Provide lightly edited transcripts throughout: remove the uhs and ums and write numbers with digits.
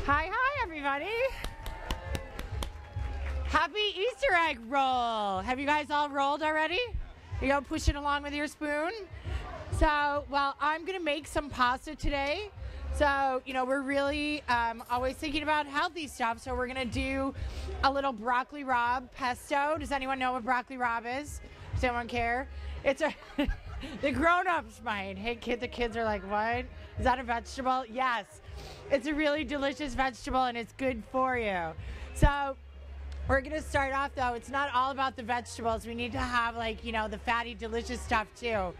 Hi, everybody. Happy Easter egg roll. Have you guys all rolled already? You go push it along with your spoon. So, well, I'm going to make some pasta today. So, we're really always thinking about healthy stuff. So we're going to do a little broccoli rabe pesto. Does anyone know what broccoli rabe is? Does anyone care? It's the grown-ups might. Hey, the kids are like, what? Is that a vegetable? Yes. It's a really delicious vegetable, and it's good for you. So we're going to start off, though. It's not all about the vegetables. We need to have, the fatty, delicious stuff, too.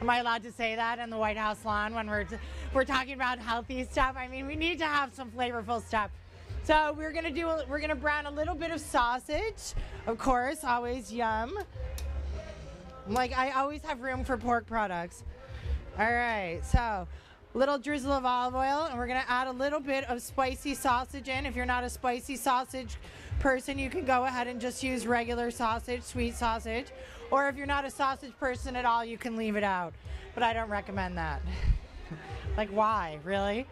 Am I allowed to say that on the White House lawn when we're talking about healthy stuff? I mean, we need to have some flavorful stuff. So we're gonna brown a little bit of sausage, of course, always yum. I always have room for pork products. All right, so a little drizzle of olive oil, and we're gonna add a little bit of spicy sausage in. If you're not a spicy sausage person, you can go ahead and just use regular sausage, sweet sausage. Or if you're not a sausage person at all, you can leave it out. But I don't recommend that. Why? Really?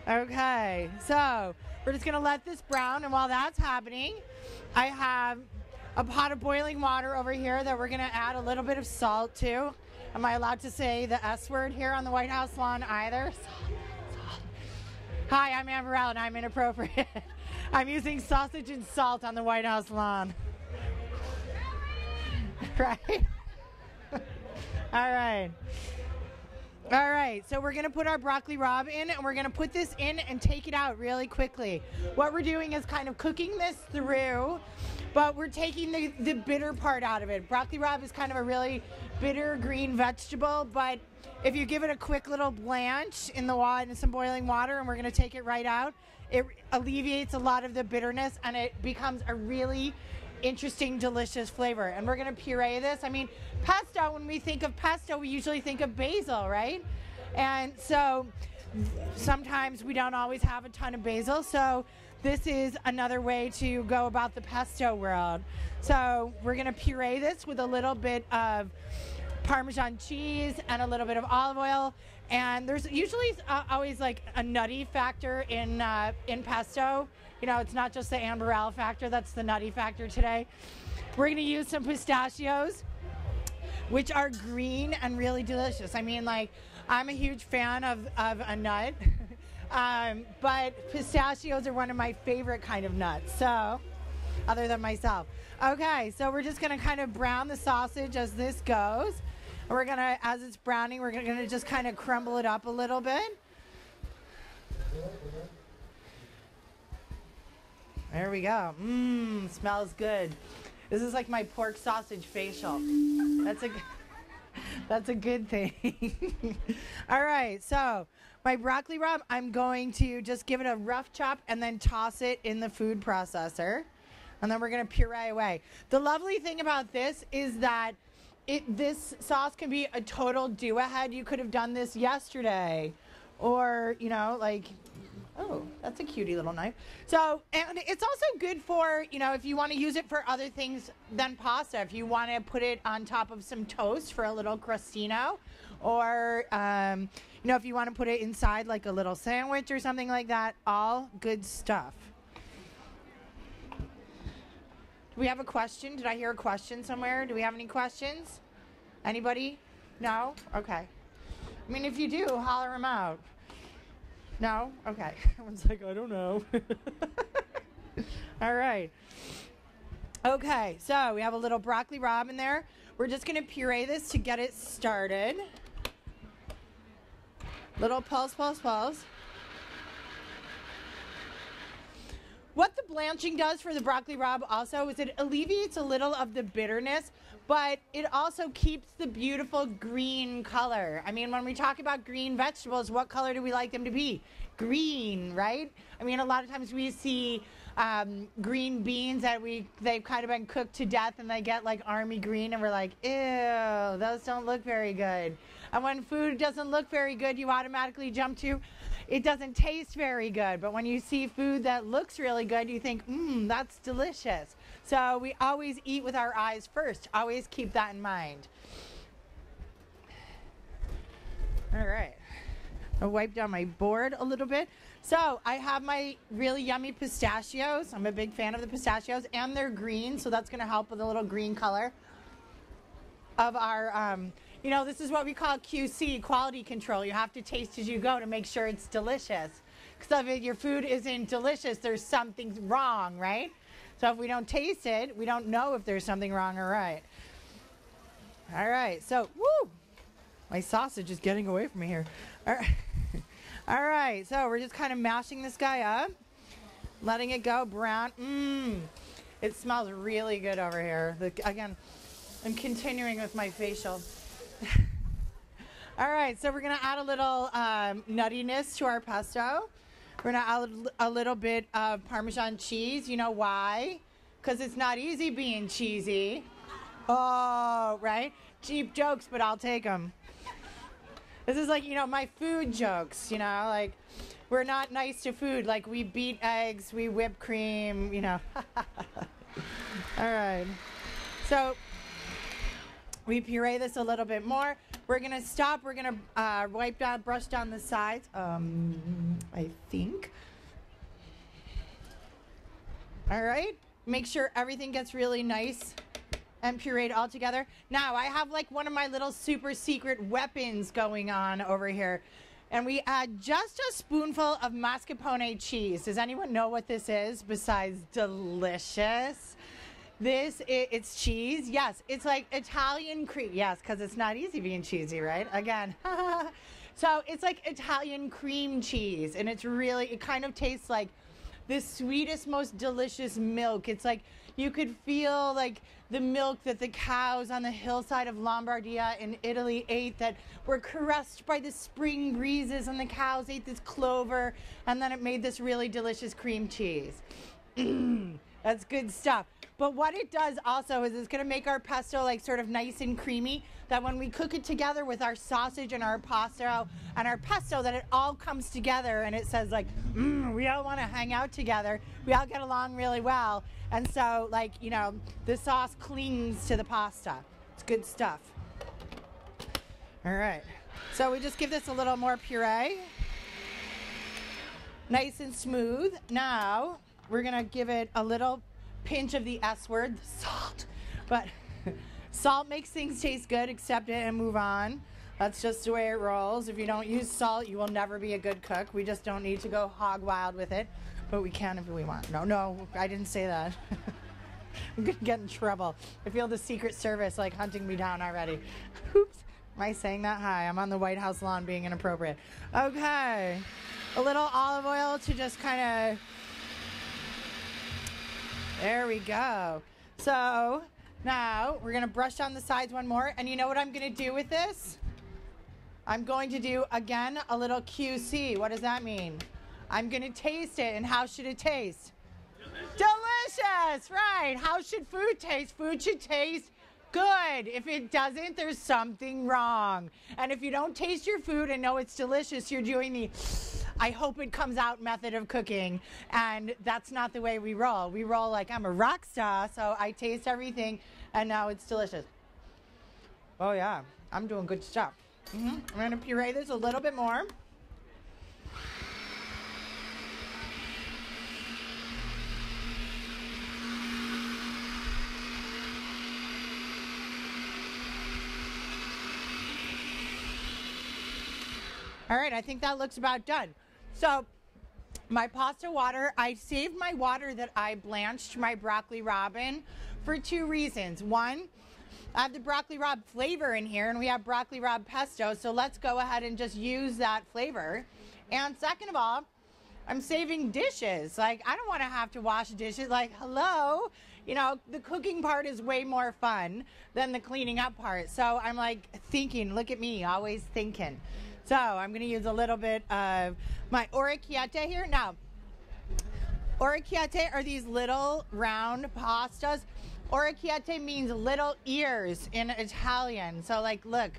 Okay, so we're just gonna let this brown, and while that's happening, I have a pot of boiling water over here that we're gonna add a little bit of salt to. Am I allowed to say the S word here on the White House lawn either? Salt. Hi, I'm Anne Burrell, and I'm inappropriate. I'm using sausage and salt on the White House lawn. Right? All right, so we're going to put our broccoli rabe in, and we're going to put this in and take it out really quickly. What we're doing is kind of cooking this through, but we're taking the bitter part out of it. Broccoli rabe is kind of a really bitter green vegetable, but if you give it a quick little blanch in the water, in some boiling water, and we're going to take it right out, it alleviates a lot of the bitterness, and it becomes a really interesting, delicious flavor. And we're going to puree this. I mean, pesto, when we think of pesto, we usually think of basil, right? And so sometimes we don't always have a ton of basil. So this is another way to go about the pesto world. So we're going to puree this with a little bit of Parmesan cheese and a little bit of olive oil. And there's usually always a nutty factor in pesto. It's not just the Anne Burrell factor, that's the nutty factor today. We're going to use some pistachios, which are green and really delicious. I mean, I'm a huge fan of a nut, but pistachios are one of my favorite kind of nuts, so, other than myself. Okay, so we're just going to kind of brown the sausage as this goes. We're going to, as it's browning, we're going to just kind of crumble it up a little bit. There we go. Smells good. This is like my pork sausage facial. That's a good thing. All right, so my broccoli rabe, I'm going to just give it a rough chop and then toss it in the food processor. And then we're going to puree away. The lovely thing about this is that this sauce can be a total do-ahead. You could have done this yesterday, or, oh, that's a cutie little knife. So, and it's also good for, if you want to use it for other things than pasta. If you want to put it on top of some toast for a little crostino, or, if you want to put it inside like a little sandwich or something like that, all good stuff. Do we have a question? Did I hear a question somewhere? Do we have any questions? Anybody? No? Okay. I mean, if you do, holler them out. No? Okay. Everyone's like, I don't know. All right. Okay, so we have a little broccoli rabe in there. We're just going to puree this to get it started. Little pulse. What the blanching does for the broccoli rabe also is it alleviates a little of the bitterness, but it also keeps the beautiful green color. I mean, when we talk about green vegetables, what color do we like them to be? Green, right? I mean, a lot of times we see green beans that they've kind of been cooked to death and they get army green, and we're like, ew, those don't look very good. And when food doesn't look very good, you automatically jump to, it doesn't taste very good. But when you see food that looks really good, you think, that's delicious. So we always eat with our eyes first. Always keep that in mind. All right. I'll wipe down my board a little bit. So I have my really yummy pistachios. I'm a big fan of the pistachios, and they're green, so that's going to help with a little green color of our, you know, this is what we call QC, quality control. You have to taste as you go to make sure it's delicious. Because if your food isn't delicious, there's something wrong, right? So if we don't taste it, we don't know if there's something wrong or right. All right, so, woo! My sausage is getting away from me here. All right. All right, so we're just kind of mashing this guy up, letting it go brown. It smells really good over here. Again, I'm continuing with my facial. All right, so we're gonna add a little nuttiness to our pesto. We're gonna add a little bit of Parmesan cheese. You know why? Because it's not easy being cheesy. Oh, right? Cheap jokes, but I'll take them. This is like, you know, my food jokes, you know, like we're not nice to food. Like we beat eggs, we whip cream, you know. All right. So we puree this a little bit more. We're going to stop. We're going to wipe down, brush down the sides, I think. All right. Make sure everything gets really nice and pureed all together. Now I have like one of my little super secret weapons going on over here, and we add just a spoonful of mascarpone cheese. Does anyone know what this is besides delicious? It's cheese. Yes, it's like Italian cream. Yes, because it's not easy being cheesy, right? Again. So it's like Italian cream cheese, and it kind of tastes like the sweetest, most delicious milk. It's like you could feel like the milk that the cows on the hillside of Lombardia in Italy ate, that were caressed by the spring breezes, and the cows ate this clover, and then it made this really delicious cream cheese. That's good stuff. But what it does also is it's going to make our pesto like sort of nice and creamy, that when we cook it together with our sausage and our pasta and our pesto, that it all comes together, and it says like, we all want to hang out together. We all get along really well. And so, like, you know, the sauce clings to the pasta. It's good stuff. All right. So we just give this a little more puree. Nice and smooth. Now we're going to give it a little pinch of the S word, salt. But salt makes things taste good. Accept it and move on. That's just the way it rolls. If you don't use salt, you will never be a good cook. We just don't need to go hog wild with it, but we can if we want. No, I didn't say that. I'm gonna get in trouble. I feel the Secret Service like hunting me down already. Oops. Am I saying that? Hi, I'm on the White House lawn being inappropriate. Okay. A little olive oil to just kind of... There we go. So now we're going to brush down the sides one more. And you know what I'm going to do with this? I'm going to do, again, a little QC. What does that mean? I'm going to taste it. And how should it taste? Delicious! Right. How should food taste? Food should taste good. If it doesn't, there's something wrong. And if you don't taste your food and know it's delicious, you're doing the I hope it comes out method of cooking. And that's not the way we roll. We roll like I'm a rock star, so I taste everything and now it's delicious. Oh yeah, I'm doing good stuff. I'm going to puree this a little bit more. All right, I think that looks about done. So my pasta water, I saved my water that I blanched my broccoli rabe in for two reasons. One, I have the broccoli rabe flavor in here, and we have broccoli rabe pesto, so let's go ahead and just use that flavor. And second of all, I'm saving dishes. Like, I don't want to have to wash dishes. Like, hello? You know, the cooking part is way more fun than the cleaning up part. So I'm like thinking, look at me, always thinking. So I'm going to use a little bit of my orecchiette here. Now, orecchiette are these little round pastas. Orecchiette means little ears in Italian. So like, look,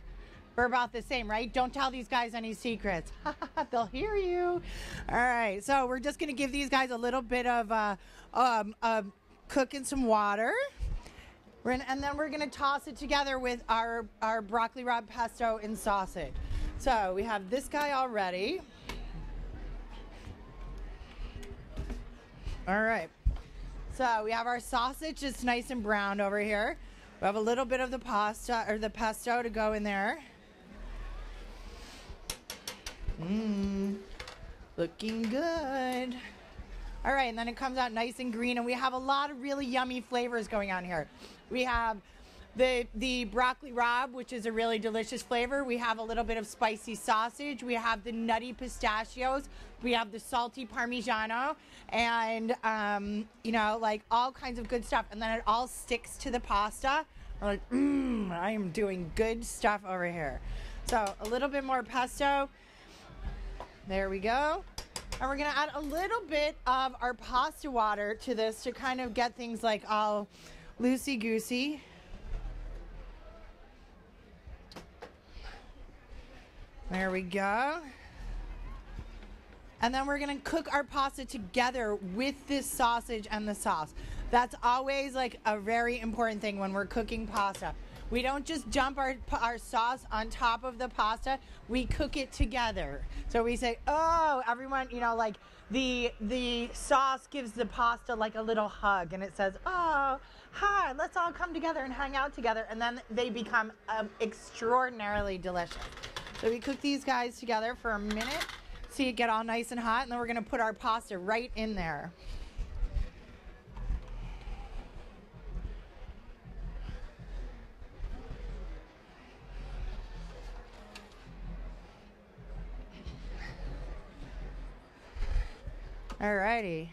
we're about the same, right? Don't tell these guys any secrets. They'll hear you. All right, so we're just going to give these guys a little bit of cook in some water. And then we're going to toss it together with our broccoli rabe pesto and sausage. So we have this guy already. All right. So we have our sausage just nice and browned over here. We have a little bit of the pasta or the pesto to go in there. Looking good. All right, and then it comes out nice and green, and we have a lot of really yummy flavors going on here. We have the broccoli rabe, which is a really delicious flavor. We have a little bit of spicy sausage. We have the nutty pistachios. We have the salty parmigiano, and you know, like all kinds of good stuff. And then it all sticks to the pasta. We're like, I am doing good stuff over here. So a little bit more pesto. There we go. And we're gonna add a little bit of our pasta water to this to kind of get things like all loosey-goosey. There we go. And then we're gonna cook our pasta together with this sausage and the sauce. That's always like a very important thing when we're cooking pasta. We don't just dump our sauce on top of the pasta. We cook it together. So we say, oh, everyone, you know, like the sauce gives the pasta like a little hug, and it says, oh, hi, let's all come together and hang out together. And then they become extraordinarily delicious. So we cook these guys together for a minute. See it get all nice and hot, and then we're gonna put our pasta right in there. Alrighty.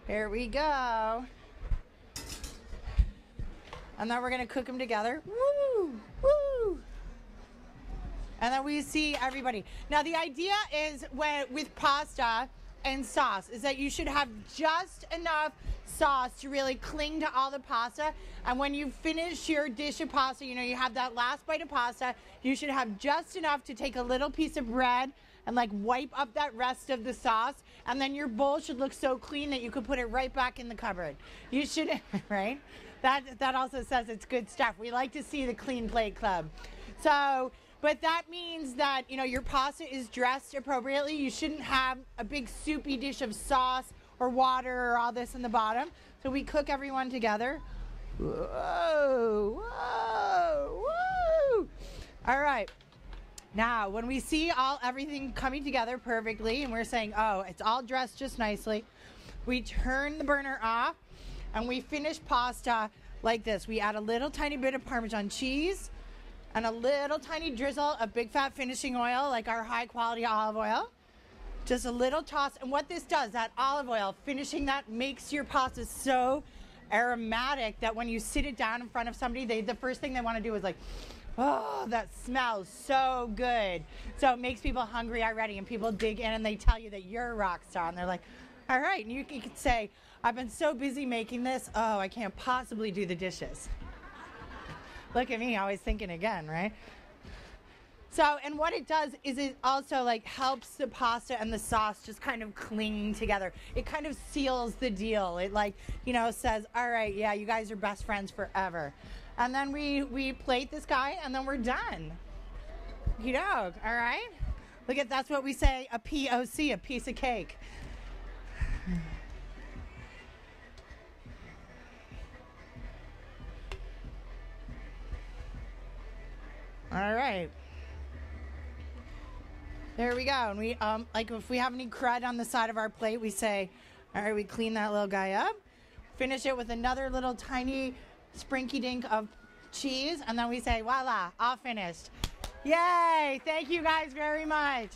Here we go. And then we're gonna cook them together. Woo! Woo! And then we see everybody. Now the idea is with pasta and sauce is that you should have just enough sauce to really cling to all the pasta. And when you finish your dish of pasta, you know, you have that last bite of pasta, you should have just enough to take a little piece of bread and like wipe up that rest of the sauce. And then your bowl should look so clean that you could put it right back in the cupboard. You should, right? That also says it's good stuff. We like to see the clean plate club. So, but that means that, you know, your pasta is dressed appropriately. You shouldn't have a big soupy dish of sauce or water or all this in the bottom. So we cook everyone together. Whoa, whoa, whoa. All right. Now, when we see everything coming together perfectly and we're saying, oh, it's all dressed just nicely, we turn the burner off and we finish pasta like this. We add a little tiny bit of Parmesan cheese and a little tiny drizzle of big fat finishing oil, like our high quality olive oil. Just a little toss. And what this does, that olive oil, finishing that makes your pasta so aromatic that when you sit it down in front of somebody, the first thing they want to do is like, oh, that smells so good. So it makes people hungry already, and people dig in and they tell you that you're a rock star. And they're like, all right. And you could say, I've been so busy making this. Oh, I can't possibly do the dishes. Look at me, always thinking again, right? So, and what it does is it also like helps the pasta and the sauce just kind of cling together. It kind of seals the deal. It like, you know, says, all right, yeah, you guys are best friends forever. And then we plate this guy and then we're done. You know, all right? Look at, that's what we say, a POC, a piece of cake. All right. There we go. And we, like if we have any crud on the side of our plate, we say, all right, we clean that little guy up, finish it with another little tiny sprinky dink of cheese, and then we say, voila, all finished. Yay! Thank you guys very much.